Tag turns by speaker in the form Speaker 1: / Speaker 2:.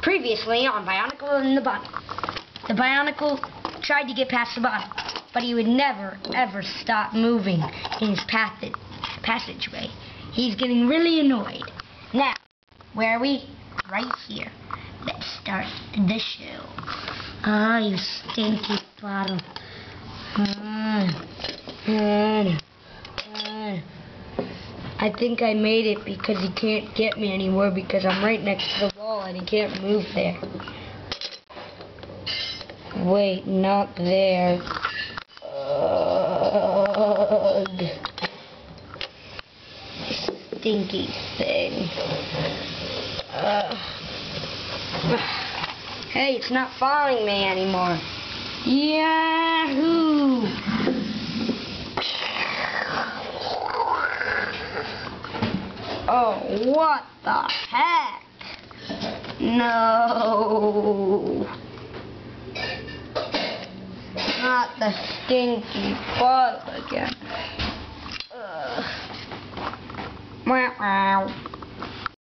Speaker 1: Previously on Bionicle and the Bunny. The Bionicle tried to get past the Bunny, but he would never, ever stop moving in his passageway. He's getting really annoyed. Now, where are we? Right here. Let's start the show. Ah, you stinky bottom. I think I made it because he can't get me anymore because I'm right next to the wall and he can't move there. Wait, not there. Ugh. Stinky thing. Hey, it's not following me anymore. Yahoo! Oh, what the heck? No. Not the stinky bottle again. Wow.